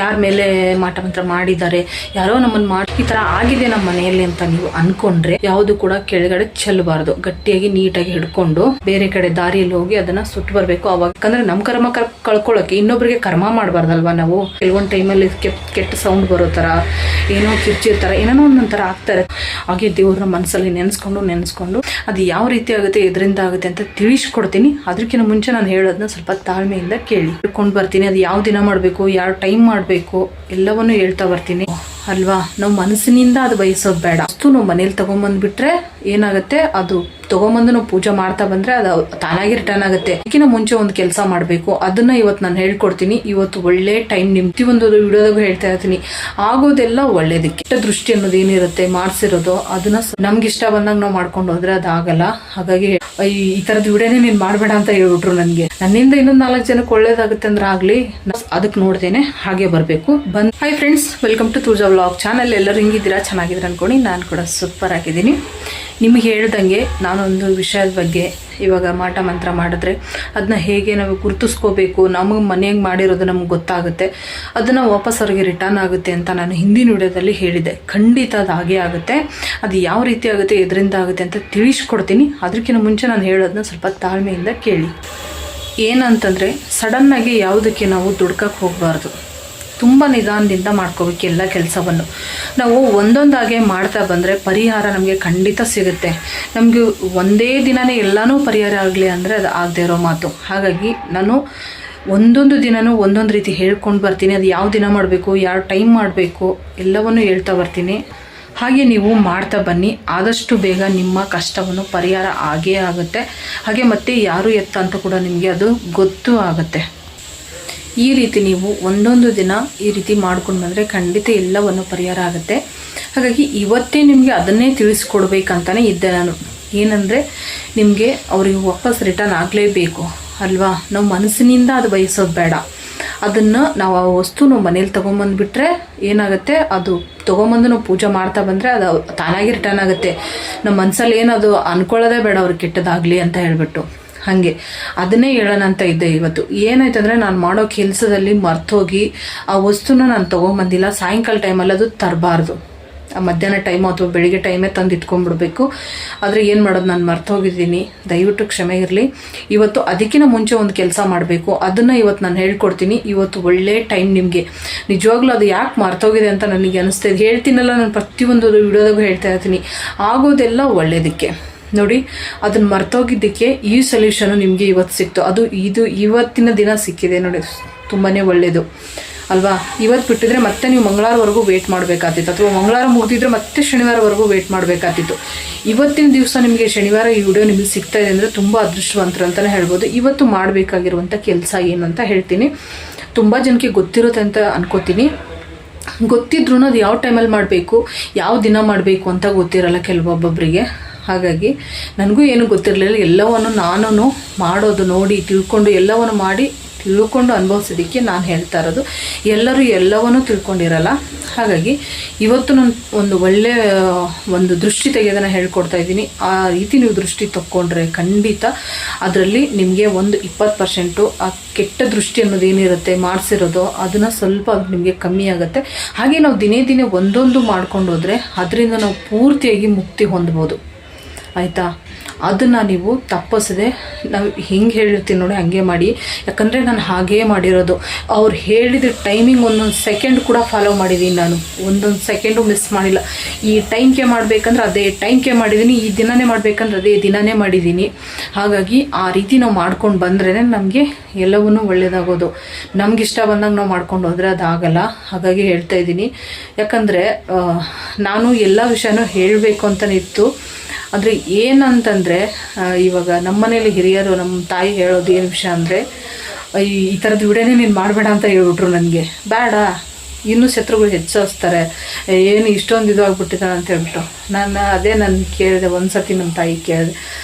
ಯಾರ ಮೇಲೆ ಮಾಟ ಮಂತ್ರ ಮಾಡಿದ್ದಾರೆ, ಯಾರೋ ನಮ್ಮನ್ನು ಮಾಡಿ ಈ ಥರ ಆಗಿದೆ ನಮ್ಮ ಮನೆಯಲ್ಲಿ ಅಂತ ನೀವು ಅನ್ಕೊಂಡ್ರೆ ಯಾವುದು ಕೂಡ ಕೆಳಗಡೆ ಚೆಲ್ಲಬಾರ್ದು. ಗಟ್ಟಿಯಾಗಿ ನೀಟಾಗಿ ಹಿಡ್ಕೊಂಡು ಬೇರೆ ಕಡೆ ದಾರಿಯಲ್ಲಿ ಹೋಗಿ ಅದನ್ನ ಸುಟ್ಟು ಬರಬೇಕು. ಅವಾಗ ಯಾಕಂದ್ರೆ ನಮ್ಮ ಕರ್ಮ ಕಳ್ಕೊಳ್ಳೋಕೆ ಇನ್ನೊಬ್ರಿಗೆ ಕರ್ಮ ಮಾಡಬಾರ್ದಲ್ವಾ ನಾವು. ಕೆಲವೊಂದು ಟೈಮಲ್ಲಿ ಕೆಟ್ಟ ಸೌಂಡ್ ಬರೋ ಥರ, ಏನೋ ಕಿರ್ಚಿರ್ತಾರ, ಏನೋ ಒಂದೊಂಥರ ಆಗ್ತಾರೆ. ಹಾಗೆ ದೇವ್ರನ್ನ ಮನಸ್ಸಲ್ಲಿ ನೆನೆಸ್ಕೊಂಡು ಅದು ಯಾವ ರೀತಿ ಆಗುತ್ತೆ, ಎದರಿಂದ ಆಗುತ್ತೆ ಅಂತ ತಿಳಿಸ್ಕೊಡ್ತೀನಿ. ಅದಕ್ಕಿಂತ ಮುಂಚೆ ನಾನು ಹೇಳೋದನ್ನ ಸ್ವಲ್ಪ ತಾಳ್ಮೆಯಿಂದ ಕೇಳಿ ಹೇಳ್ಕೊಂಡು ಬರ್ತೀನಿ. ಅದು ಯಾವ ದಿನ ಮಾಡಬೇಕು, ಯಾವ ಟೈಮ್ ಮಾಡಬೇಕು ಎಲ್ಲವನ್ನೂ ಹೇಳ್ತಾ ಬರ್ತೀನಿ ಅಲ್ವಾ. ನಾವು ಮನಸ್ಸಿನಿಂದ ಅದು ಬಯಸೋದು ಬೇಡ. ಅಷ್ಟು ನಾವು ಮನೇಲಿ ತಗೊಂಬಂದ್ಬಿಟ್ರೆ ಏನಾಗುತ್ತೆ, ಅದು ತಗೊಂಬಂದು ನಾವು ಪೂಜೆ ಮಾಡ್ತಾ ಬಂದ್ರೆ ಅದು ತಾನಾಗಿ ರಿಟರ್ನ್ ಆಗುತ್ತೆ. ಅದಕ್ಕಿಂತ ಮುಂಚೆ ಒಂದು ಕೆಲಸ ಮಾಡಬೇಕು. ಅದನ್ನ ಇವತ್ತು ನಾನು ಹೇಳ್ಕೊಡ್ತೀನಿ. ಇವತ್ತು ಒಳ್ಳೆ ಟೈಮ್. ನಿಮ್ತಿ ಒಂದು ವಿಡಿಯೋದಾಗ ಹೇಳ್ತಾ ಇರ್ತೀನಿ, ಆಗೋದೆಲ್ಲ ಒಳ್ಳೇದಕ್ಕೆ. ಕೆಟ್ಟ ದೃಷ್ಟಿ ಅನ್ನೋದು ಏನಿರುತ್ತೆ ಮಾಡಿಸಿರೋದು, ಅದನ್ನ ನಮ್ಗೆ ಇಷ್ಟ ಬಂದಾಗ ನಾವು ಮಾಡ್ಕೊಂಡು ಹೋದ್ರೆ ಅದಾಗಲ್ಲ. ಹಾಗಾಗಿ ಈ ತರದ ವಿಡಿಯೋನೇ ನೀನ್ ಮಾಡ್ಬೇಡ ಅಂತ ಹೇಳ್ಬಿಟ್ರು ನನ್ಗೆ. ನನ್ನಿಂದ ಇನ್ನೊಂದು 4 ಜನಕ್ಕೆ ಒಳ್ಳೇದಾಗುತ್ತೆ ಅಂದ್ರೆ ಆಗ್ಲಿ, ಅದಕ್ಕೆ ನೋಡ್ದೇನೆ ಹಾಗೆ ಬರ್ಬೇಕು. Hi friends, welcome to Tulaja vlog channel. ಎಲ್ಲರೂ ಹಿಂಗಿದ್ದೀರಾ, ಚೆನ್ನಾಗಿದ್ದೀರಾ ಅನ್ಕೊಂಡು ನಾನು ಕೂಡ ಸೂಪರ್ ಆಗಿದ್ದೀನಿ. ನಿಮಗೆ ಹೇಳ್ದಂಗೆ ನಾನೊಂದು ವಿಷಯದ ಬಗ್ಗೆ, ಇವಾಗ ಮಾಟ ಮಂತ್ರ ಮಾಡಿದ್ರೆ ಅದನ್ನ ಹೇಗೆ ನಾವು ಗುರುತಿಸ್ಕೋಬೇಕು, ನಮಗೆ ಮನೆಯಾಗ ಮಾಡಿರೋದು ನಮ್ಗೆ ಗೊತ್ತಾಗುತ್ತೆ, ಅದನ್ನು ವಾಪಸ್ ಅವ್ರಿಗೆ ರಿಟರ್ನ್ ಆಗುತ್ತೆ ಅಂತ ನಾನು ಹಿಂದಿನ ವಿಡಿಯೋದಲ್ಲಿ ಹೇಳಿದೆ. ಖಂಡಿತ ಅದು ಹಾಗೇ ಆಗುತ್ತೆ. ಅದು ಯಾವ ರೀತಿ ಆಗುತ್ತೆ, ಎದರಿಂದ ಆಗುತ್ತೆ ಅಂತ ತಿಳಿಸ್ಕೊಡ್ತೀನಿ. ಅದಕ್ಕಿಂತ ಮುಂಚೆ ನಾನು ಹೇಳೋದನ್ನ ಸ್ವಲ್ಪ ತಾಳ್ಮೆಯಿಂದ ಕೇಳಿ. ಏನಂತಂದರೆ, ಸಡನ್ನಾಗಿ ಯಾವುದಕ್ಕೆ ನಾವು ದುಡ್ಕಕ್ಕೆ ಹೋಗಬಾರ್ದು. ತುಂಬ ನಿಧಾನದಿಂದ ಮಾಡ್ಕೋಬೇಕು ಎಲ್ಲ ಕೆಲಸವನ್ನು. ನಾವು ಒಂದೊಂದಾಗೆ ಮಾಡ್ತಾ ಬಂದರೆ ಪರಿಹಾರ ನಮಗೆ ಖಂಡಿತ ಸಿಗುತ್ತೆ. ನಮಗೆ ಒಂದೇ ದಿನವೇ ಎಲ್ಲನೂ ಪರಿಹಾರ ಆಗಲಿ ಅಂದರೆ ಅದು ಆಗದೆ ಇರೋ ಮಾತು. ಹಾಗಾಗಿ ನಾನು ಒಂದೊಂದು ದಿನವೂ ಒಂದೊಂದು ರೀತಿ ಹೇಳ್ಕೊಂಡು ಬರ್ತೀನಿ. ಅದು ಯಾವ ದಿನ ಮಾಡಬೇಕು, ಯಾವ ಟೈಮ್ ಮಾಡಬೇಕು ಎಲ್ಲವನ್ನೂ ಹೇಳ್ತಾ ಬರ್ತೀನಿ. ಹಾಗೆ ನೀವು ಮಾಡ್ತಾ ಬನ್ನಿ. ಆದಷ್ಟು ಬೇಗ ನಿಮ್ಮ ಕಷ್ಟವನ್ನು ಪರಿಹಾರ ಆಗೇ ಆಗುತ್ತೆ. ಹಾಗೆ ಮತ್ತೆ ಯಾರು ಎತ್ತ ಅಂತ ಕೂಡ ನಿಮಗೆ ಅದು ಗೊತ್ತೂ ಆಗುತ್ತೆ. ಈ ರೀತಿ ನೀವು ಒಂದೊಂದು ದಿನ ಈ ರೀತಿ ಮಾಡ್ಕೊಂಡು ಬಂದರೆ ಖಂಡಿತ ಎಲ್ಲವನ್ನು ಪರಿಹಾರ ಆಗುತ್ತೆ. ಹಾಗಾಗಿ ಇವತ್ತೇ ನಿಮಗೆ ಅದನ್ನೇ ತಿಳಿಸ್ಕೊಡ್ಬೇಕಂತಲೇ ಇದ್ದೆ ನಾನು. ಏನಂದರೆ, ನಿಮಗೆ ಅವ್ರಿಗೆ ವಾಪಸ್ ರಿಟರ್ನ್ ಆಗಲೇಬೇಕು ಅಲ್ವಾ. ನಾವು ಮನಸ್ಸಿನಿಂದ ಅದು ಬಯಸೋದು ಬೇಡ. ಅದನ್ನು ನಾವು ಆ ವಸ್ತು ನಾವು ಮನೇಲಿ ತೊಗೊಂಬಂದುಬಿಟ್ರೆ ಏನಾಗುತ್ತೆ, ಅದು ತೊಗೊಂಬಂದು ನಾವು ಪೂಜೆ ಮಾಡ್ತಾ ಬಂದರೆ ಅದು ತಾನಾಗಿ ರಿಟರ್ನ್ ಆಗುತ್ತೆ. ನಮ್ಮ ಮನಸ್ಸಲ್ಲಿ ಏನದು ಅಂದ್ಕೊಳ್ಳೋದೇ ಬೇಡ ಅವ್ರಿಗೆ ಕೆಟ್ಟದಾಗಲಿ ಅಂತ ಹೇಳ್ಬಿಟ್ಟು. ಹಾಗೆ ಅದನ್ನೇ ಹೇಳೋಣ ಅಂತ ಇದ್ದೆ ಇವತ್ತು. ಏನಾಯ್ತಂದರೆ, ನಾನು ಮಾಡೋ ಕೆಲಸದಲ್ಲಿ ಮರ್ತೋಗಿ ಆ ವಸ್ತುನ ನಾನು ತೊಗೊಂಬಂದಿಲ್ಲ. ಸಾಯಂಕಾಲ ಟೈಮಲ್ಲಿ ಅದು ತರಬಾರ್ದು. ಮಧ್ಯಾಹ್ನ ಟೈಮು ಅಥವಾ ಬೆಳಿಗ್ಗೆ ಟೈಮೇ ತಂದು ಇಟ್ಕೊಂಡ್ಬಿಡ್ಬೇಕು. ಆದರೆ ಏನು ಮಾಡೋದು, ನಾನು ಮರ್ತೋಗಿದ್ದೀನಿ. ದಯವಿಟ್ಟು ಕ್ಷಮೆ ಇರಲಿ. ಇವತ್ತು ಅದಕ್ಕಿಂತ ಮುಂಚೆ ಒಂದು ಕೆಲಸ ಮಾಡಬೇಕು. ಅದನ್ನು ಇವತ್ತು ನಾನು ಹೇಳ್ಕೊಡ್ತೀನಿ. ಇವತ್ತು ಒಳ್ಳೆ ಟೈಮ್ ನಿಮಗೆ. ನಿಜವಾಗ್ಲೂ ಅದು ಯಾಕೆ ಮರ್ತೋಗಿದೆ ಅಂತ ನನಗೆ ಅನಿಸ್ತಾ ಇದೆ. ಹೇಳ್ತೀನಲ್ಲ, ನಾನು ಪ್ರತಿಯೊಂದು ವಿಡಿಯೋದಾಗೂ ಹೇಳ್ತಾ ಇರ್ತೀನಿ, ಆಗೋದೆಲ್ಲ ಒಳ್ಳೇದಕ್ಕೆ. ನೋಡಿ, ಅದನ್ನು ಮರ್ತೋಗಿದ್ದಕ್ಕೆ ಈ ಸೊಲ್ಯೂಷನು ನಿಮಗೆ ಇವತ್ತು ಸಿಕ್ತು. ಇದು ಇವತ್ತಿನ ದಿನ ಸಿಕ್ಕಿದೆ ನೋಡಿ, ತುಂಬಾ ಒಳ್ಳೆಯದು ಅಲ್ವಾ. ಇವತ್ತು ಬಿಟ್ಟಿದ್ರೆ ಮತ್ತೆ ನೀವು ಮಂಗಳವಾರವರೆಗೂ ವೇಟ್ ಮಾಡಬೇಕಾಗ್ತಿತ್ತು, ಅಥವಾ ಮಂಗಳವಾರ ಮುಗಿದಿದ್ರೆ ಮತ್ತೆ ಶನಿವಾರವರೆಗೂ ವೇಟ್ ಮಾಡಬೇಕಾಗ್ತಿತ್ತು. ಇವತ್ತಿನ ದಿವಸ ನಿಮಗೆ ಶನಿವಾರ ಈ ವಿಡಿಯೋ ನಿಮಗೆ ಸಿಗ್ತಾ ಇದೆ ಅಂದರೆ ತುಂಬ ಅದೃಷ್ಟವಂತರು ಅಂತಲೇ ಹೇಳ್ಬೋದು. ಇವತ್ತು ಮಾಡಬೇಕಾಗಿರುವಂಥ ಕೆಲಸ ಏನು ಅಂತ ಹೇಳ್ತೀನಿ. ತುಂಬ ಜನಕ್ಕೆ ಗೊತ್ತಿರುತ್ತೆ ಅಂತ ಅನ್ಕೋತೀನಿ. ಗೊತ್ತಿದ್ರೂ ಅದು ಯಾವ ಟೈಮಲ್ಲಿ ಮಾಡಬೇಕು, ಯಾವ ದಿನ ಮಾಡಬೇಕು ಅಂತ ಗೊತ್ತಿರಲ್ಲ ಕೆಲವೊಬ್ಬೊಬ್ಬರಿಗೆ. ಹಾಗಾಗಿ ನನಗೂ ಏನೂ ಗೊತ್ತಿರಲಿಲ್ಲ. ಎಲ್ಲವನ್ನು ನಾನು ಮಾಡೋದು ನೋಡಿ ತಿಳ್ಕೊಂಡು ಎಲ್ಲವನ್ನು ಮಾಡಿ ತಿಳ್ಕೊಂಡು ಅನುಭವಿಸೋದಕ್ಕೆ ನಾನು ಹೇಳ್ತಾ ಇರೋದು. ಎಲ್ಲರೂ ಎಲ್ಲವನ್ನೂ ತಿಳ್ಕೊಂಡಿರಲ್ಲ. ಹಾಗಾಗಿ ಇವತ್ತು ನಾನು ಒಂದು ಒಳ್ಳೆಯ ದೃಷ್ಟಿ ತೆಗೆಯೋದನ್ನು ಹೇಳ್ಕೊಡ್ತಾ ಇದ್ದೀನಿ. ಆ ರೀತಿ ನೀವು ದೃಷ್ಟಿ ತಗೊಂಡ್ರೆ ಖಂಡಿತ ಅದರಲ್ಲಿ ನಿಮಗೆ ಒಂದು 20% ಆ ಕೆಟ್ಟ ದೃಷ್ಟಿ ಅನ್ನೋದು ಏನಿರುತ್ತೆ ಮಾಡಿಸಿರೋದು ಅದನ್ನು ಸ್ವಲ್ಪ ನಿಮಗೆ ಕಮ್ಮಿ ಆಗುತ್ತೆ. ಹಾಗೆ ನಾವು ದಿನೇ ದಿನೇ ಒಂದೊಂದು ಮಾಡ್ಕೊಂಡು ಹೋದರೆ ಅದರಿಂದ ನಾವು ಪೂರ್ತಿಯಾಗಿ ಮುಕ್ತಿ ಹೊಂದ್ಬೋದು. ಆಯಿತಾ. ಅದನ್ನು ನೀವು ತಪ್ಪಿಸದೆ ನಾವು ಹಿಂಗೆ ಹೇಳಿರ್ತೀನಿ ನೋಡಿ ಹಾಗೆ ಮಾಡಿ. ಯಾಕಂದರೆ ನಾನು ಹಾಗೇ ಮಾಡಿರೋದು. ಅವ್ರು ಹೇಳಿದ ಟೈಮಿಂಗ್ ಒಂದೊಂದು ಸೆಕೆಂಡ್ ಕೂಡ ಫಾಲೋ ಮಾಡಿದ್ದೀನಿ ನಾನು. ಒಂದೊಂದು ಸೆಕೆಂಡು ಮಿಸ್ ಮಾಡಿಲ್ಲ. ಈ ಟೈಮ್ಗೆ ಮಾಡಬೇಕಂದ್ರೆ ಅದೇ ಟೈಮ್ಗೆ ಮಾಡಿದ್ದೀನಿ, ಈ ದಿನವೇ ಮಾಡಬೇಕಂದ್ರೆ ಅದೇ ದಿನವೇ ಮಾಡಿದ್ದೀನಿ. ಹಾಗಾಗಿ ಆ ರೀತಿ ನಾವು ಮಾಡ್ಕೊಂಡು ಬಂದ್ರೇ ನಮಗೆ ಎಲ್ಲವನ್ನೂ ಒಳ್ಳೆಯದಾಗೋದು. ನಮ್ಗೆ ಇಷ್ಟ ಬಂದಾಗ ನಾವು ಮಾಡ್ಕೊಂಡು ಹೋದರೆ ಅದಾಗಲ್ಲ. ಹಾಗಾಗಿ ಹೇಳ್ತಾ ಇದ್ದೀನಿ. ಯಾಕಂದರೆ ನಾನು ಎಲ್ಲ ವಿಷಯನೂ ಹೇಳಬೇಕು ಅಂತಲೇ ಇತ್ತು. ಆದರೆ ಏನಂತಂದರೆ, ಇವಾಗ ನಮ್ಮ ಮನೇಲಿ ಹಿರಿಯರು, ನಮ್ಮ ತಾಯಿ ಹೇಳೋದು ಏನು ವಿಷಯ ಅಂದರೆ, ಈ ಥರದ್ದು ವಿಡಿಯೋನೇ ನೀನು ಮಾಡಬೇಡ ಅಂತ ಹೇಳ್ಬಿಟ್ರು ನನಗೆ. ಬೇಡ, ಇನ್ನೂ ಶತ್ರುಗಳು ಹೆಚ್ಚಿಸ್ತಾರೆ, ಏನು ಇಷ್ಟೊಂದು ಇದು ಆಗ್ಬಿಟ್ಟಿದ್ದಾನೆ ಅಂತ ಹೇಳ್ಬಿಟ್ಟು. ನಾನು ಕೇಳಿದೆ ಒಂದು ಸತಿ, ನಮ್ಮ ತಾಯಿ ಕೇಳಿದೆ.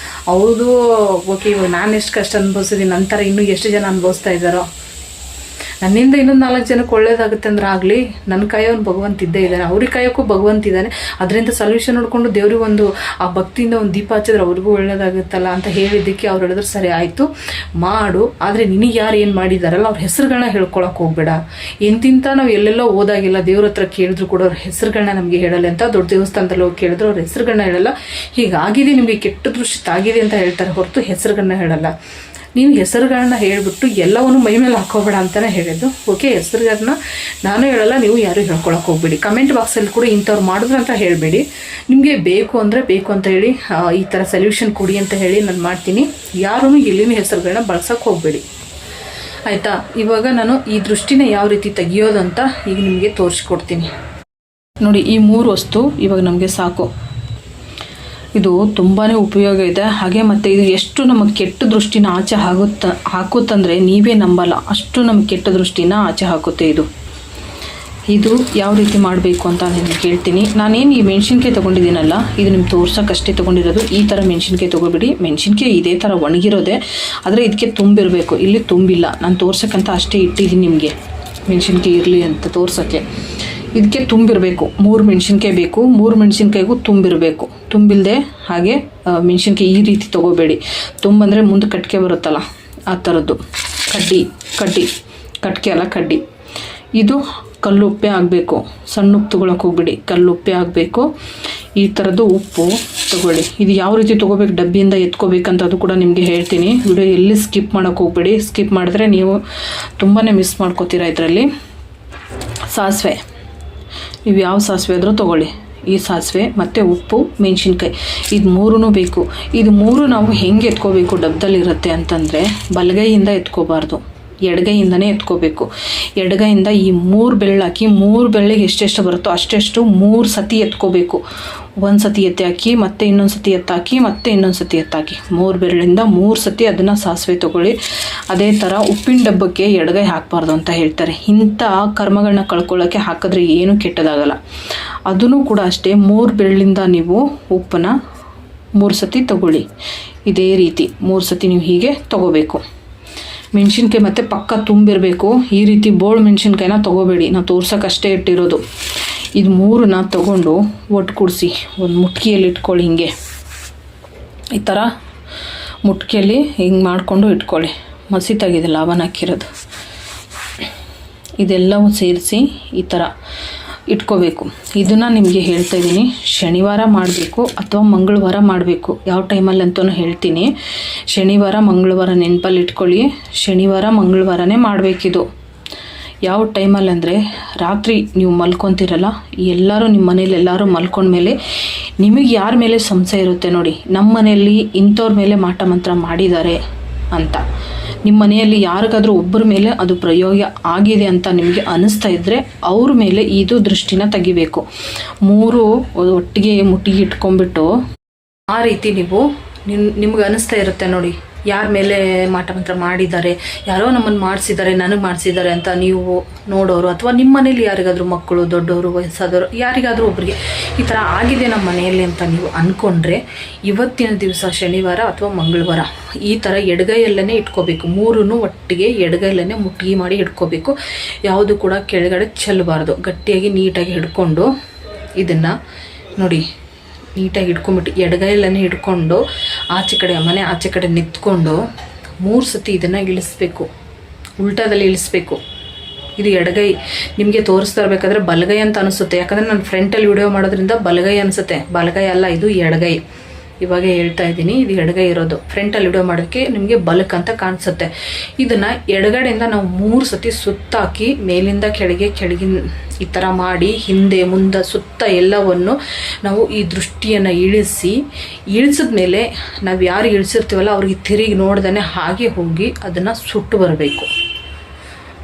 ಹೌದು, ಓಕೆ, ಇವಾಗ ನಾನು ಎಷ್ಟು ಕಷ್ಟ ಅನುಭವಿಸಿದ್ದೀನಿ, ನಂತರ ಇನ್ನೂ ಎಷ್ಟು ಜನ ಅನುಭವಿಸ್ತಾ ಇದ್ದಾರೋ. ನನ್ನಿಂದ ಇನ್ನೊಂದು 4 ಜನಕ್ಕೆ ಒಳ್ಳೇದಾಗುತ್ತೆ ಅಂದ್ರೆ ಆಗಲಿ, ನನ್ನ ಕಾಯೋನು ಭಗವಂತ ಇದ್ದೇ ಇದ್ದಾನೆ, ಅವ್ರಿಗೆ ಕಾಯೋಕ್ಕೂ ಭಗವಂತ ಇದ್ದಾನೆ. ಅದರಿಂದ ಸೊಲ್ಯೂಷನ್ ನೋಡಿಕೊಂಡು ದೇವ್ರಿಗೆ ಒಂದು ಆ ಭಕ್ತಿಯಿಂದ ಒಂದು ದೀಪ ಹಚ್ಚಿದ್ರೆ ಅವ್ರಿಗೂ ಒಳ್ಳೇದಾಗುತ್ತಲ್ಲ ಅಂತ ಹೇಳಿದ್ದಕ್ಕೆ ಅವ್ರು ಹೇಳಿದ್ರೆ ಸರಿ ಆಯಿತು ಮಾಡು. ಆದರೆ ನಿನಗೆ ಯಾರು ಏನು ಮಾಡಿದಾರಲ್ಲ ಅವ್ರ ಹೆಸರುಗಳನ್ನ ಹೇಳ್ಕೊಳಕ್ಕೆ ಹೋಗ್ಬೇಡ. ಎಂತಿಂತ ನಾವು ಎಲ್ಲೆಲ್ಲೋ ಓದಾಗಿಲ್ಲ, ದೇವ್ರ ಹತ್ರ ಕೇಳಿದ್ರು ಕೂಡ ಅವ್ರ ಹೆಸರುಗಳನ್ನ ನಮಗೆ ಹೇಳಲ್ಲ ಅಂತ. ದೊಡ್ಡ ದೇವಸ್ಥಾನದಲ್ಲಿ ಹೋಗಿ ಕೇಳಿದ್ರು ಅವ್ರ ಹೆಸರುಗಳನ್ನ ಹೇಳಲ್ಲ. ಹೀಗಾಗಿದೆ, ನಿಮಗೆ ಕೆಟ್ಟ ದೃಷ್ಟಿ ತಾಗಿದೆ ಅಂತ ಹೇಳ್ತಾರೆ ಹೊರತು ಹೆಸರುಗಳನ್ನ ಹೇಳಲ್ಲ. ನೀನು ಹೆಸರುಗಳನ್ನ ಹೇಳಿಬಿಟ್ಟು ಎಲ್ಲವನ್ನು ಮೈ ಮೇಲೆ ಹಾಕೋಬೇಡ ಅಂತಲೇ ಹೇಳಿದ್ದು. ಓಕೆ, ಹೆಸರುಗಳನ್ನ ನಾನು ಹೇಳಲ್ಲ, ನೀವು ಯಾರು ಹೇಳ್ಕೊಳಕ್ಕೆ ಹೋಗ್ಬೇಡಿ. ಕಮೆಂಟ್ ಬಾಕ್ಸಲ್ಲಿ ಕೂಡ ಇಂಥವ್ರು ಮಾಡಿದ್ರು ಅಂತ ಹೇಳಬೇಡಿ. ನಿಮಗೆ ಬೇಕು ಅಂದರೆ ಬೇಕು ಅಂತ ಹೇಳಿ ಈ ಥರ ಸೊಲ್ಯೂಷನ್ ಕೊಡಿ ಅಂತ ಹೇಳಿ ನಾನು ಮಾಡ್ತೀನಿ. ಯಾರೂ ಇಲ್ಲಿನ ಹೆಸರುಗಳನ್ನ ಬಳಸೋಕ್ಕೆ ಹೋಗಬೇಡಿ, ಆಯಿತಾ? ಇವಾಗ ನಾನು ಈ ದೃಷ್ಟಿನ ಯಾವ ರೀತಿ ತೆಗಿಯೋದಂತ ಈಗ ನಿಮಗೆ ತೋರಿಸ್ಕೊಡ್ತೀನಿ ನೋಡಿ. ಈ 3 ವಸ್ತು ಇವಾಗ ನಮಗೆ ಸಾಕು. ಇದು ತುಂಬಾ ಉಪಯೋಗ ಇದೆ. ಹಾಗೆ ಮತ್ತು ಇದು ಎಷ್ಟು ನಮಗೆ ಕೆಟ್ಟ ದೃಷ್ಟಿನ ಆಚೆ ಹಾಕುತ್ತಂದರೆ ನೀವೇ ನಂಬಲ್ಲ, ಅಷ್ಟು ನಮಗೆ ಕೆಟ್ಟ ದೃಷ್ಟಿನ ಆಚೆ ಹಾಕುತ್ತೆ ಇದು ಯಾವ ರೀತಿ ಮಾಡಬೇಕು ಅಂತ ನಾನು ಹೇಳ್ತೀನಿ. ನಾನೇನು ಈ ಮೆಣಸಿನ್ಕಾಯಿ ತೊಗೊಂಡಿದ್ದೀನಲ್ಲ, ಇದು ನಿಮ್ಗೆ ತೋರ್ಸೋಕ್ಕಷ್ಟೇ ತೊಗೊಂಡಿರೋದು. ಈ ಥರ ಮೆಣಸಿನ್ಕಾಯಿ ತೊಗೊಬೇಡಿ. ಮೆಣಸಿನ್ಕಾಯಿ ಇದೇ ಥರ ಒಣಗಿರೋದೆ, ಆದರೆ ಇದಕ್ಕೆ ತುಂಬಿರಬೇಕು. ಇಲ್ಲಿ ತುಂಬಿಲ್ಲ, ನಾನು ತೋರ್ಸೋಕ್ಕಂತ ಅಷ್ಟೇ ಇಟ್ಟಿದ್ದೀನಿ ನಿಮಗೆ, ಮೆಣಸಿನ್ಕಾಯಿ ಇರಲಿ ಅಂತ ತೋರ್ಸೋಕ್ಕೆ. ಇದಕ್ಕೆ ತುಂಬಿರಬೇಕು. 3 ಮೆಣಸಿನ್ಕಾಯಿ ಬೇಕು, 3 ಮೆಣಸಿನ್ಕಾಯಿಗೂ ತುಂಬಿರಬೇಕು. ತುಂಬಿಲ್ಲದೆ ಹಾಗೆ ಮೆಣಸಿನ್ಕಾಯಿ ಈ ರೀತಿ ತೊಗೋಬೇಡಿ. ತುಂಬಂದರೆ ಮುಂದೆ ಕಟ್ಕೆ ಬರುತ್ತಲ್ಲ ಆ ಥರದ್ದು ಕಟ್ಕೆ ಅಲ್ಲ, ಕಡ್ಡಿ. ಇದು ಕಲ್ಲುಪ್ಪೆ ಆಗಬೇಕು. ಸಣ್ಣ ಉಪ್ಪು ತೊಗೊಳಕ್ಕೆ ಹೋಗ್ಬಿಡಿ, ಕಲ್ಲುಪ್ಪೆ ಆಗಬೇಕು. ಈ ಥರದ್ದು ಉಪ್ಪು ತೊಗೊಳ್ಳಿ. ಇದು ಯಾವ ರೀತಿ ತೊಗೋಬೇಕು, ಡಬ್ಬಿಯಿಂದ ಎತ್ಕೋಬೇಕಂತ ಅದು ಕೂಡ ನಿಮಗೆ ಹೇಳ್ತೀನಿ. ವಿಡಿಯೋ ಎಲ್ಲಿ ಸ್ಕಿಪ್ ಮಾಡೋಕ್ಕೆ ಹೋಗ್ಬೇಡಿ. ಸ್ಕಿಪ್ ಮಾಡಿದ್ರೆ ನೀವು ತುಂಬಾ ಮಿಸ್ ಮಾಡ್ಕೋತೀರಾ ಇದರಲ್ಲಿ. ಸಾಸಿವೆ, ನೀವು ಯಾವ ಸಾಸಿವೆ ಆದರೂ ತೊಗೊಳ್ಳಿ. ಈ ಸಾಸಿವೆ ಮತ್ತು ಉಪ್ಪು, ಮೆಣಸಿನ್ಕಾಯಿ, ಇದು 3 ಬೇಕು. ಇದು 3 ನಾವು ಹೆಂಗೆ ಎತ್ಕೋಬೇಕು ಡಬ್ಬದಲ್ಲಿರುತ್ತೆ ಅಂತಂದರೆ, ಬಲಗೈಯಿಂದ ಎತ್ಕೋಬಾರ್ದು, ಎಡಗೈಯಿಂದನೇ ಎತ್ಕೋಬೇಕು. ಎಡಗೈಯಿಂದ ಈ 3 ಬೆರಳು ಹಾಕಿ, 3 ಬೆರಳಿಗೆ ಎಷ್ಟೆಷ್ಟು ಬರುತ್ತೋ ಅಷ್ಟೆಷ್ಟು 3 ಸತಿ ಎತ್ಕೋಬೇಕು. 1 ಸತಿ ಎತ್ತಿ ಹಾಕಿ, ಮತ್ತೆ ಇನ್ನೊಂದು ಸತಿ ಎತ್ತಾಕಿ, ಮತ್ತೆ ಇನ್ನೊಂದು ಸತಿ ಎತ್ತಾಕಿ. 3 ಬೆರಳಿಂದ 3 ಸತಿ ಅದನ್ನು ಸಾಸಿವೆ ತೊಗೊಳ್ಳಿ. ಅದೇ ಥರ ಉಪ್ಪಿನ ಡಬ್ಬಕ್ಕೆ ಎಡಗೈ ಹಾಕಬಾರ್ದು ಅಂತ ಹೇಳ್ತಾರೆ. ಇಂಥ ಕರ್ಮಗಳನ್ನ ಕಳ್ಕೊಳ್ಳೋಕ್ಕೆ ಹಾಕಿದ್ರೆ ಏನೂ ಕೆಟ್ಟದಾಗಲ್ಲ. ಅದೂ ಕೂಡ ಅಷ್ಟೇ, 3 ಬೆರಳಿಂದ ನೀವು ಉಪ್ಪನ್ನು 3 ಸತಿ ತೊಗೊಳ್ಳಿ. ಇದೇ ರೀತಿ 3 ಸತಿ ನೀವು ಹೀಗೆ ತೊಗೋಬೇಕು. ಮೆಣಸಿನ್ಕಾಯಿ ಮತ್ತು ಪಕ್ಕ ತುಂಬಿರಬೇಕು. ಈ ರೀತಿ ಬೋಳು ಮೆಣಸಿನ್ಕಾಯಿನ ತೊಗೋಬೇಡಿ, ನಾವು ತೋರ್ಸೋಕ್ಕಷ್ಟೇ ಇಟ್ಟಿರೋದು. ಇದು 3ನ ತೊಗೊಂಡು ಒಟ್ಟು ಕೂಡಿಸಿ ಒಂದು ಮುಟ್ಕಿಯಲ್ಲಿ ಇಟ್ಕೊಳ್ಳಿ. ಹಿಂಗೆ ಈ ಥರ ಮುಟ್ಕಿಯಲ್ಲಿ ಹಿಂಗೆ ಮಾಡಿಕೊಂಡು ಇಟ್ಕೊಳ್ಳಿ. ಮಸೀತಾಗಿದೆ ಲಾವನ್ ಹಾಕಿರೋದು. ಇದೆಲ್ಲವೂ ಸೇರಿಸಿ ಈ ಥರ ಇಟ್ಕೋಬೇಕು. ಇದನ್ನು ನಿಮಗೆ ಹೇಳ್ತಾ ಇದ್ದೀನಿ, ಶನಿವಾರ ಮಾಡಬೇಕು ಅಥವಾ ಮಂಗಳವಾರ ಮಾಡಬೇಕು. ಯಾವ ಟೈಮಲ್ಲಿ ಅಂತಲೂ ಹೇಳ್ತೀನಿ. ಶನಿವಾರ ಮಂಗಳವಾರ ನೆನಪಲ್ಲಿ ಇಟ್ಕೊಳ್ಳಿ. ಶನಿವಾರ ಮಂಗಳವಾರನೇ ಮಾಡಬೇಕಿದು. ಯಾವ ಟೈಮಲ್ಲಿ ಅಂದರೆ, ರಾತ್ರಿ ನೀವು ಮಲ್ಕೊತೀರಲ್ಲ, ಎಲ್ಲರೂ ನಿಮ್ಮ ಮನೇಲಿ ಎಲ್ಲರೂ ಮಲ್ಕೊಂಡ್ಮೇಲೆ ನಿಮಗೆ ಯಾರ ಮೇಲೆ ಸಂಶಯ ಇರುತ್ತೆ ನೋಡಿ, ನಮ್ಮ ಮನೆಯಲ್ಲಿ ಇಂಥವ್ರ ಮೇಲೆ ಮಾಟ ಮಂತ್ರ ಮಾಡಿದ್ದಾರೆ ಅಂತ. ನಿಮ್ಮ ಮನೆಯಲ್ಲಿ ಯಾರಿಗಾದ್ರೂ ಒಬ್ಬರ ಮೇಲೆ ಅದು ಪ್ರಯೋಗ ಆಗಿದೆ ಅಂತ ನಿಮಗೆ ಅನ್ನಿಸ್ತಾ ಇದ್ದರೆ ಅವ್ರ ಮೇಲೆ ಇದು ದೃಷ್ಟಿನ ತೆಗಿಬೇಕು. 3 ಒಟ್ಟಿಗೆ ಮುಟ್ಟಿಗೆ ಇಟ್ಕೊಂಡ್ಬಿಟ್ಟು ಆ ರೀತಿ ನೀವು ನಿಮ್ಗೆ ಅನ್ನಿಸ್ತಾ ಇರುತ್ತೆ ನೋಡಿ, ಯಾರ ಮೇಲೆ ಮಾಟ ಮಂತ್ರ ಮಾಡಿದ್ದಾರೆ, ಯಾರೋ ನಮ್ಮನ್ನು ಮಾಡಿಸಿದ್ದಾರೆ, ನನಗೆ ಮಾಡಿಸಿದ್ದಾರೆ ಅಂತ ನೀವು ನೋಡೋರು, ಅಥವಾ ನಿಮ್ಮ ಮನೇಲಿ ಯಾರಿಗಾದ್ರೂ ಮಕ್ಕಳು, ದೊಡ್ಡವರು, ವಯಸ್ಸಾದವರು, ಯಾರಿಗಾದರೂ ಒಬ್ಬರಿಗೆ ಈ ಥರ ಆಗಿದೆ ನಮ್ಮ ಮನೆಯಲ್ಲಿ ಅಂತ ನೀವು ಅಂದ್ಕೊಂಡ್ರೆ, ಇವತ್ತಿನ ದಿವಸ ಶನಿವಾರ ಅಥವಾ ಮಂಗಳವಾರ ಈ ಥರ ಎಡಗೈಯಲ್ಲೇ ಇಟ್ಕೋಬೇಕು. 3 ಒಟ್ಟಿಗೆ ಎಡಗೈಯಲ್ಲೇ ಮುಟ್ಟಿಗೆ ಮಾಡಿ ಇಟ್ಕೋಬೇಕು. ಯಾವುದು ಕೂಡ ಕೆಳಗಡೆ ಚೆಲ್ಲಬಾರ್ದು. ಗಟ್ಟಿಯಾಗಿ ನೀಟಾಗಿ ಹಿಡ್ಕೊಂಡು ಇದನ್ನು ನೋಡಿ, ನೀಟಾಗಿ ಹಿಡ್ಕೊಂಬಿಟ್ಟು ಎಡಗೈಯಲ್ಲೇ ಹಿಡ್ಕೊಂಡು ಆಚೆ ಕಡೆ ಮನೆ ಆಚೆ ಕಡೆ ನಿಂತ್ಕೊಂಡು 3 ಸತಿ ಇದನ್ನು ಇಳಿಸ್ಬೇಕು. ಉಲ್ಟಾದಲ್ಲಿ ಇಳಿಸ್ಬೇಕು. ಇದು ಎಡಗೈ. ನಿಮಗೆ ತೋರಿಸ್ತಾ ಇರಬೇಕಾದ್ರೆ ಬಲಗೈ ಅಂತ ಅನಿಸುತ್ತೆ, ಯಾಕಂದರೆ ನಾನು ಫ್ರಂಟಲ್ಲಿ ವಿಡಿಯೋ ಮಾಡೋದ್ರಿಂದ ಬಲಗೈ ಅನಿಸುತ್ತೆ. ಬಲಗೈ ಅಲ್ಲ, ಇದು ಎಡಗೈ. ಇವಾಗ ಹೇಳ್ತಾ ಇದ್ದೀನಿ, ಇದು ಎಡಗೈ ಇರೋದು. ಫ್ರಂಟಲ್ಲಿ ವಿಡಿಯೋ ಮಾಡೋಕ್ಕೆ ನಿಮಗೆ ಬಲಕ್ ಅಂತ ಕಾಣಿಸುತ್ತೆ. ಇದನ್ನು ಎಡಗಡೆಯಿಂದ ನಾವು 3 ಸತಿ ಸುತ್ತಾಕಿ ಮೇಲಿಂದ ಕೆಳಗಿನ ಈ ಥರ ಮಾಡಿ ಹಿಂದೆ ಮುಂದೆ ಸುತ್ತ ಎಲ್ಲವನ್ನು ನಾವು ಈ ದೃಷ್ಟಿಯನ್ನು ಇಳಿಸಿದ ಮೇಲೆ ನಾವು ಯಾರು ಇಳಿಸಿರ್ತೀವಲ್ಲ ಅವ್ರಿಗೆ ತಿರುಗಿ ನೋಡ್ದೇ ಹಾಗೆ ಹೋಗಿ ಅದನ್ನು ಸುಟ್ಟು ಬರಬೇಕು.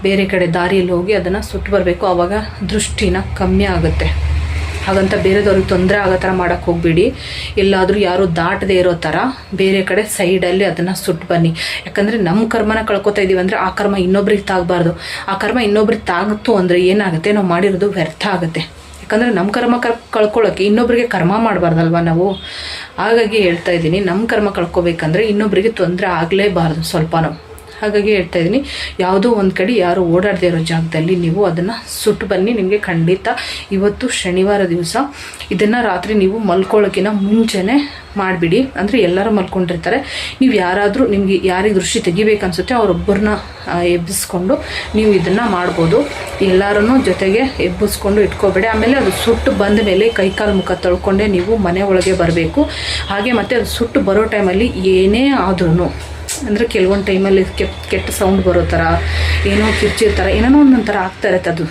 ಬೇರೆ ಕಡೆ ದಾರಿಯಲ್ಲಿ ಹೋಗಿ ಅದನ್ನು ಸುಟ್ಟು ಬರಬೇಕು. ಆವಾಗ ದೃಷ್ಟಿನ ಕಮ್ಮಿ ಆಗುತ್ತೆ. ಹಾಗಂತ ಬೇರೆದವ್ರಿಗೆ ತೊಂದರೆ ಆಗೋ ಥರ ಮಾಡೋಕ್ಕೆ ಹೋಗಬೇಡಿ. ಎಲ್ಲಾದರೂ ಯಾರು ದಾಟದೇ ಇರೋ ಥರ ಬೇರೆ ಕಡೆ ಸೈಡಲ್ಲಿ ಅದನ್ನು ಸುಟ್ಟು ಬನ್ನಿ. ಯಾಕಂದರೆ ನಮ್ಮ ಕರ್ಮನ ಕಳ್ಕೊತಾ ಇದ್ದೀವಿ ಅಂದರೆ ಆ ಕರ್ಮ ಇನ್ನೊಬ್ರಿಗೆ ತಾಗಬಾರ್ದು. ಆ ಕರ್ಮ ಇನ್ನೊಬ್ರಿಗೆ ತಾಗಿತು ಅಂದರೆ ಏನಾಗುತ್ತೆ, ನಾವು ಮಾಡಿರೋದು ವ್ಯರ್ಥ ಆಗುತ್ತೆ. ಯಾಕಂದರೆ ನಮ್ಮ ಕರ್ಮ ಕಳ್ಕೊಳ್ಳೋಕ್ಕೆ ಇನ್ನೊಬ್ರಿಗೆ ಕರ್ಮ ಮಾಡಬಾರ್ದಲ್ವ ನಾವು. ಹಾಗಾಗಿ ಹೇಳ್ತಾ ಇದ್ದೀನಿ, ನಮ್ಮ ಕರ್ಮ ಕಳ್ಕೊಬೇಕಂದ್ರೆ ಇನ್ನೊಬ್ರಿಗೆ ತೊಂದರೆ ಆಗಲೇಬಾರ್ದು ಸ್ವಲ್ಪನೂ. ಹಾಗಾಗಿ ಹೇಳ್ತಾ ಇದ್ದೀನಿ, ಯಾವುದೋ ಒಂದು ಕಡೆ ಯಾರು ಓಡಾಡದೇ ಇರೋ ಜಾಗದಲ್ಲಿ ನೀವು ಅದನ್ನು ಸುಟ್ಟು ಬನ್ನಿ. ನಿಮಗೆ ಖಂಡಿತ ಇವತ್ತು ಶನಿವಾರ ದಿವಸ ಇದನ್ನು ರಾತ್ರಿ ನೀವು ಮಲ್ಕೊಳ್ಳೋಕ್ಕಿಂತ ಮುಂಚೆನೇ ಮಾಡಿಬಿಡಿ. ಅಂದರೆ ಎಲ್ಲರೂ ಮಲ್ಕೊಂಡಿರ್ತಾರೆ, ನೀವು ಯಾರಾದರೂ ನಿಮಗೆ ಯಾರಿಗೆ ದೃಷ್ಟಿ ತೆಗಿಬೇಕನ್ಸುತ್ತೆ ಅವರೊಬ್ಬರನ್ನ ಎಬ್ಬಿಸ್ಕೊಂಡು ನೀವು ಇದನ್ನು ಮಾಡ್ಬೋದು. ಎಲ್ಲರೂ ಜೊತೆಗೆ ಎಬ್ಬಿಸ್ಕೊಂಡು ಇಟ್ಕೋಬೇಡಿ. ಆಮೇಲೆ ಅದು ಸುಟ್ಟು ಬಂದ ಮೇಲೆ ಕೈಕಾಲು ಮುಖ ತೊಳ್ಕೊಂಡೇ ನೀವು ಮನೆ ಒಳಗೆ ಬರಬೇಕು. ಹಾಗೆ ಮತ್ತು ಅದು ಸುಟ್ಟು ಬರೋ ಟೈಮಲ್ಲಿ ಏನೇ ಆದ್ರೂ, ಅಂದರೆ ಕೆಲವೊಂದು ಟೈಮಲ್ಲಿ ಕೆಟ್ಟ ಸೌಂಡ್ ಬರೋ ಥರ, ಏನೋ ಕಿರ್ಚಿರೋ ಥರ ಏನೇನೋ ಒಂದೊಂಥರ ಆಗ್ತಾ ಇರುತ್ತೆ. ಅದು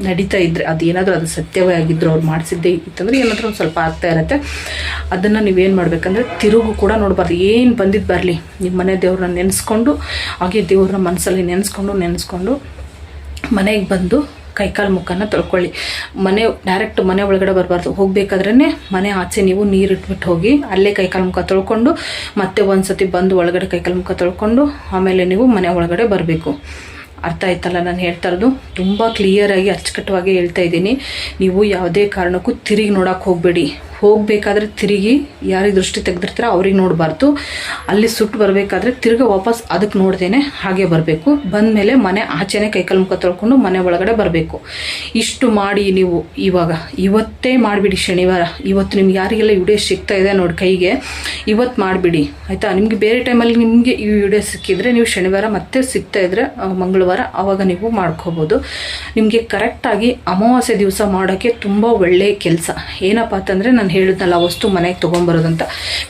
ನಡೀತಾ ಇದ್ದರೆ ಅದು ಏನಾದರೂ ಅದು ಸತ್ಯವೇ ಆಗಿದ್ದರು, ಅವ್ರು ಮಾಡಿಸಿದ್ದೇ ಇತ್ತಂದರೆ ಏನಾದರೂ ಒಂದು ಸ್ವಲ್ಪ ಆಗ್ತಾ ಇರುತ್ತೆ. ಅದನ್ನು ನೀವೇನು ಮಾಡಬೇಕಂದ್ರೆ ತಿರುಗು ಕೂಡ ನೋಡಬಾರ್ದು. ಏನು ಬಂದಿದ್ದು ಬರಲಿ, ನಿಮ್ಮ ಮನೆ ದೇವ್ರನ್ನ ನೆನೆಸ್ಕೊಂಡು, ಹಾಗೆ ದೇವ್ರನ್ನ ಮನಸ್ಸಲ್ಲಿ ನೆನೆಸ್ಕೊಂಡು ಮನೆಗೆ ಬಂದು ಕೈಕಾಲು ಮುಖನ ತೊಳ್ಕೊಳ್ಳಿ. ಡೈರೆಕ್ಟ್ ಮನೆ ಒಳಗಡೆ ಬರಬಾರ್ದು. ಹೋಗಬೇಕಾದ್ರೇ ಮನೆ ಆಚೆ ನೀವು ನೀರು ಇಟ್ಬಿಟ್ಟು ಹೋಗಿ ಅಲ್ಲೇ ಕೈಕಾಲು ಮುಖ ತೊಳ್ಕೊಂಡು ಮತ್ತೆ ಒಂದು ಸತಿ ಬಂದು ಒಳಗಡೆ ಕೈಕಾಲು ಮುಖ ತೊಳ್ಕೊಂಡು ಆಮೇಲೆ ನೀವು ಮನೆ ಒಳಗಡೆ ಬರಬೇಕು. ಅರ್ಥ ಆಯ್ತಲ್ಲ ನಾನು ಹೇಳ್ತಾ ಇರೋದು? ತುಂಬ ಕ್ಲಿಯರಾಗಿ ಅಚ್ಚುಕಟ್ಟವಾಗಿ ಹೇಳ್ತಾ ಇದ್ದೀನಿ. ನೀವು ಯಾವುದೇ ಕಾರಣಕ್ಕೂ ತಿರುಗಿ ನೋಡೋಕೆ ಹೋಗಬೇಡಿ. ಹೋಗಬೇಕಾದ್ರೆ ತಿರುಗಿ ಯಾರಿಗೆ ದೃಷ್ಟಿ ತೆಗೆದಿರ್ತಾರೆ ಅವ್ರಿಗೆ ನೋಡಬಾರ್ದು. ಅಲ್ಲಿ ಸುಟ್ಟು ಬರಬೇಕಾದ್ರೆ ತಿರುಗಿ ವಾಪಸ್ ಅದಕ್ಕೆ ನೋಡ್ದೇನೆ ಹಾಗೆ ಬರಬೇಕು. ಬಂದಮೇಲೆ ಮನೆ ಆಚೆನೇ ಕೈಕಾಲು ಮುಖ ತೊಳ್ಕೊಂಡು ಮನೆ ಒಳಗಡೆ ಬರಬೇಕು. ಇಷ್ಟು ಮಾಡಿ ನೀವು ಇವತ್ತೇ ಮಾಡಿಬಿಡಿ. ಶನಿವಾರ ಇವತ್ತು ನಿಮ್ಗೆ ಯಾರಿಗೆಲ್ಲ ವಿಡಿಯೋ ಸಿಗ್ತಾ ಇದೆ ನೋಡಿ ಕೈಗೆ, ಇವತ್ತು ಮಾಡಿಬಿಡಿ ಆಯಿತಾ. ನಿಮಗೆ ಬೇರೆ ಟೈಮಲ್ಲಿ ನಿಮಗೆ ಈ ವಿಡಿಯೋ ಸಿಕ್ಕಿದರೆ ನೀವು ಶನಿವಾರ ಮತ್ತೆ ಸಿಗ್ತಾ ಇದ್ದರೆ ಮಂಗಳವಾರ ಆವಾಗ ನೀವು ಮಾಡ್ಕೋಬೋದು. ನಿಮಗೆ ಕರೆಕ್ಟಾಗಿ ಅಮಾವಾಸ್ಯೆ ದಿವಸ ಮಾಡೋಕ್ಕೆ ತುಂಬ ಒಳ್ಳೆಯ ಕೆಲಸ. ಏನಪ್ಪ ಅಂತಂದರೆ ನಾನು ಹೇಳಿದ್ನಲ್ಲ ವಸ್ತು ಮನೆಗೆ ತೊಗೊಂಬರೋದಂತ,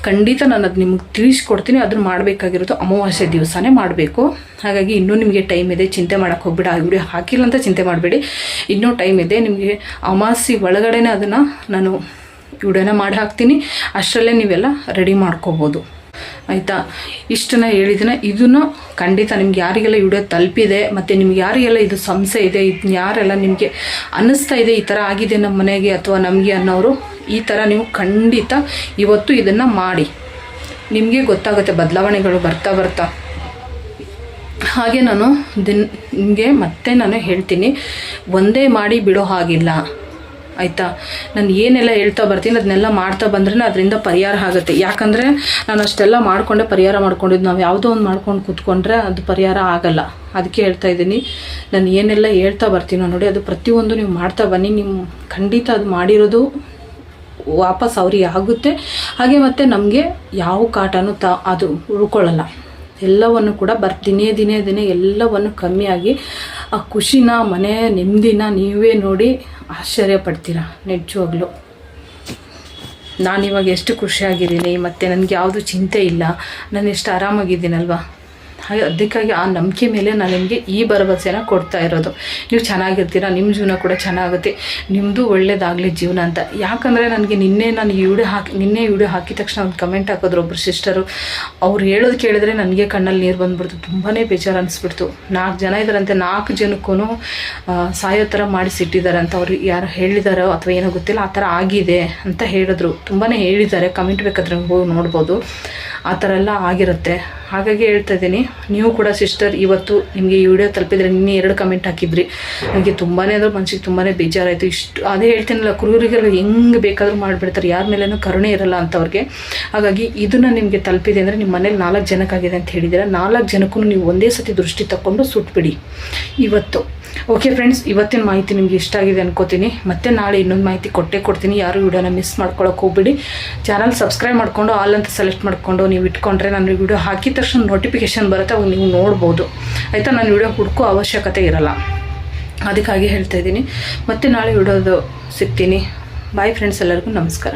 ಖಂಡಿತ ನಾನು ಅದು ನಿಮ್ಗೆ ತಿಳಿಸ್ಕೊಡ್ತೀನಿ. ಅದನ್ನು ಮಾಡಬೇಕಾಗಿರೋದು ಅಮಾವಾಸ್ಯೆ ದಿವಸನೇ ಮಾಡಬೇಕು. ಹಾಗಾಗಿ ಇನ್ನೂ ನಿಮಗೆ ಟೈಮ್ ಇದೆ, ಚಿಂತೆ ಮಾಡೋಕ್ಕೆ ಹೋಗ್ಬೇಡಿ. ಆ ವಿಡಿಯೋ ಹಾಕಿಲ್ಲ ಅಂತ ಚಿಂತೆ ಮಾಡಬೇಡಿ, ಇನ್ನೂ ಟೈಮ್ ಇದೆ ನಿಮಗೆ. ಅಮಾವಾಸ್ಯೆ ಒಳಗಡೆನೇ ಅದನ್ನು ನಾನು ವಿಡಿಯೋನ ಮಾಡಿ ಹಾಕ್ತೀನಿ. ಅಷ್ಟರಲ್ಲೇ ನೀವೆಲ್ಲ ರೆಡಿ ಮಾಡ್ಕೋಬೋದು ಆಯಿತಾ. ಇಷ್ಟನ್ನ ಹೇಳಿದ್ದೀನಿ. ಇದನ್ನು ಖಂಡಿತ ನಿಮ್ಗೆ ಯಾರಿಗೆಲ್ಲ ವಿಡಿಯೋ ತಲುಪಿದೆ ಮತ್ತು ನಿಮ್ಗೆ ಯಾರಿಗೆಲ್ಲ ಇದು ಸಮಸ್ಯೆ ಇದೆ, ಇದು ಯಾರೆಲ್ಲ ನಿಮಗೆ ಅನ್ನಿಸ್ತಾ ಇದೆ ಈ ಥರ ಆಗಿದೆ ನಮ್ಮ ಮನೆಗೆ ಅಥವಾ ನಮಗೆ ಅನ್ನೋರು, ಈ ಥರ ನೀವು ಖಂಡಿತ ಇವತ್ತು ಇದನ್ನು ಮಾಡಿ. ನಿಮಗೆ ಗೊತ್ತಾಗುತ್ತೆ ಬದಲಾವಣೆಗಳು ಬರ್ತಾ. ಹಾಗೆ ನಾನು ನಿಮಗೆ ಮತ್ತೆ ನಾನು ಹೇಳ್ತೀನಿ, ಒಂದೇ ಮಾಡಿ ಬಿಡೋ ಹಾಗಿಲ್ಲ ಆಯಿತಾ. ನಾನು ಏನೆಲ್ಲ ಹೇಳ್ತಾ ಬರ್ತೀನಿ ಅದನ್ನೆಲ್ಲ ಮಾಡ್ತಾ ಬಂದ್ರೆ ಅದರಿಂದ ಪರಿಹಾರ ಆಗುತ್ತೆ. ಯಾಕಂದರೆ ನಾನು ಅಷ್ಟೆಲ್ಲ ಮಾಡಿಕೊಂಡೆ ಪರಿಹಾರ ಮಾಡ್ಕೊಂಡಿದ್ದು. ನಾವು ಯಾವುದೋ ಒಂದು ಮಾಡ್ಕೊಂಡು ಕೂತ್ಕೊಂಡ್ರೆ ಅದು ಪರಿಹಾರ ಆಗಲ್ಲ. ಅದಕ್ಕೆ ಹೇಳ್ತಾ ಇದ್ದೀನಿ, ನಾನು ಏನೆಲ್ಲ ಹೇಳ್ತಾ ಬರ್ತೀನೋ ನೋಡಿ ಅದು ಪ್ರತಿಯೊಂದು ನೀವು ಮಾಡ್ತಾ ಬನ್ನಿ. ನೀವು ಖಂಡಿತ ಅದು ಮಾಡಿರೋದು ವಾಪಸ್ ಅವ್ರಿಗೆ ಆಗುತ್ತೆ. ಹಾಗೆ ಮತ್ತು ನಮಗೆ ಯಾವ ಕಾಟನೂ ಅದು ಉಳ್ಕೊಳ್ಳಲ್ಲ. ಎಲ್ಲವನ್ನು ಕೂಡ ದಿನೇ ಎಲ್ಲವನ್ನು ಕಮ್ಮಿಯಾಗಿ ಆ ಖುಷಿನ ಮನೆ ನೆಮ್ಮದಿನ ನೀವೇ ನೋಡಿ ಆಶ್ಚರ್ಯ ಪಡ್ತೀರಾ. ನಿಜವಾಗ್ಲೂ ನಾನಿವಾಗ ಎಷ್ಟು ಖುಷಿಯಾಗಿದ್ದೀನಿ, ಮತ್ತು ನನಗೆ ಯಾವುದು ಚಿಂತೆ ಇಲ್ಲ, ನಾನು ಎಷ್ಟು ಆರಾಮಾಗಿದ್ದೀನಲ್ವ. ಹಾಗೆ ಅದಕ್ಕಾಗಿ ಆ ನಂಬಿಕೆ ಮೇಲೆ ನಾನು ನಿಮಗೆ ಈ ಭರವಸೆನ ಕೊಡ್ತಾ ಇರೋದು. ನೀವು ಚೆನ್ನಾಗಿರ್ತೀರ, ನಿಮ್ಮ ಜೀವನ ಕೂಡ ಚೆನ್ನಾಗುತ್ತೆ, ನಿಮ್ಮದು ಒಳ್ಳೇದಾಗಲಿ ಜೀವನ ಅಂತ. ಯಾಕಂದರೆ ನನಗೆ ನಿನ್ನೆ ವಿಡಿಯೋ ಹಾಕಿದ ತಕ್ಷಣ ಒಂದು ಕಮೆಂಟ್ ಹಾಕಿದ್ರು ಒಬ್ಬರು ಸಿಸ್ಟರು. ಅವ್ರು ಹೇಳೋದು ಕೇಳಿದ್ರೆ ನನಗೆ ಕಣ್ಣಲ್ಲಿ ನೀರು ಬಂದುಬಿಡ್ತು. ತುಂಬಾ ಬೇಜಾರು ಅನಿಸ್ಬಿಡ್ತು. 4 ಜನ ಇದ್ದಾರಂತೆ, 4 ಜನಕ್ಕೂ ಸಾಯೋ ಥರ ಮಾಡಿಸಿಟ್ಟಿದ್ದಾರೆ ಅಂತ. ಅವ್ರು ಯಾರು ಹೇಳಿದಾರೋ ಅಥವಾ ಏನೋ ಗೊತ್ತಿಲ್ಲ, ಆ ಥರ ಆಗಿದೆ ಅಂತ ಹೇಳಿದ್ರು. ತುಂಬಾ ಹೇಳಿದ್ದಾರೆ, ಕಮೆಂಟ್ ಬೇಕಾದ್ರೆ ಹೋಗಿ ನೋಡ್ಬೋದು. ಆ ಥರ ಎಲ್ಲ ಆಗಿರುತ್ತೆ. ಹಾಗಾಗಿ ಹೇಳ್ತಾ ಇದ್ದೀನಿ, ನೀವು ಕೂಡ ಸಿಸ್ಟರ್ ಇವತ್ತು ನಿಮಗೆ ಈ ವಿಡಿಯೋ ತಲುಪಿದರೆ, ನಿನ್ನೆ 2 ಕಮೆಂಟ್ ಹಾಕಿದ್ರಿ. ನನಗೆ ತುಂಬಾ ಅಂದರೆ ಮನಸ್ಸಿಗೆ ತುಂಬಾ ಬೇಜಾರಾಯಿತು. ಅದೇ ಹೇಳ್ತೀನಲ್ಲ, ಕ್ರೂರಿಗೆಲ್ಲ ಹೆಂಗೆ ಬೇಕಾದರೂ ಮಾಡಿಬಿಡ್ತಾರೆ, ಯಾರ ಮೇಲೇನೂ ಕರುಣೆ ಇರಲ್ಲ ಅಂಥವ್ರಿಗೆ. ಹಾಗಾಗಿ ಇದನ್ನು ನಿಮಗೆ ತಲುಪಿದೆ ಅಂದರೆ ನಿಮ್ಮ ಮನೇಲಿ 4 ಜನಕ್ಕಾಗಿದೆ ಅಂತ ಹೇಳಿದ್ದೀರ. 4 ಜನಕ್ಕೂ ನೀವು ಒಂದೇ ಸತಿ ದೃಷ್ಟಿ ತಗೊಂಡು ಸುಟ್ಬಿಡಿ ಇವತ್ತು. ಓಕೆ ಫ್ರೆಂಡ್ಸ್, ಇವತ್ತಿನ ಮಾಹಿತಿ ನಿಮಗೆ ಇಷ್ಟ ಆಗಿದೆ ಅನ್ಕೋತೀನಿ. ಮತ್ತೆ ನಾಳೆ ಇನ್ನೊಂದು ಮಾಹಿತಿ ಕೊಡ್ತೀನಿ. ಯಾರು ವಿಡಿಯೋನ ಮಿಸ್ ಮಾಡ್ಕೊಳ್ಳೋಕೆ ಹೋಗ್ಬಿಡಿ. ಚಾನಲ್ ಸಬ್ಸ್ಕ್ರೈಬ್ ಮಾಡಿಕೊಂಡು ಆಲ್ ಅಂತ ಸೆಲೆಕ್ಟ್ ಮಾಡಿಕೊಂಡು ನೀವು ಇಟ್ಕೊಂಡ್ರೆ ನಾನು ವಿಡಿಯೋ ಹಾಕಿದ ತಕ್ಷಣ ನೋಟಿಫಿಕೇಷನ್ ಬರುತ್ತೆ, ಅವು ನೀವು ನೋಡ್ಬೋದು ಆಯಿತಾ. ನಾನು ವಿಡಿಯೋ ಹುಡುಕೋ ಅವಶ್ಯಕತೆ ಇರಲ್ಲ. ಅದಕ್ಕಾಗಿ ಹೇಳ್ತಾ ಇದ್ದೀನಿ. ಮತ್ತೆ ನಾಳೆ ವಿಡಿಯೋದು ಸಿಗ್ತೀನಿ. ಬಾಯ್ ಫ್ರೆಂಡ್ಸ್, ಎಲ್ಲರಿಗೂ ನಮಸ್ಕಾರ.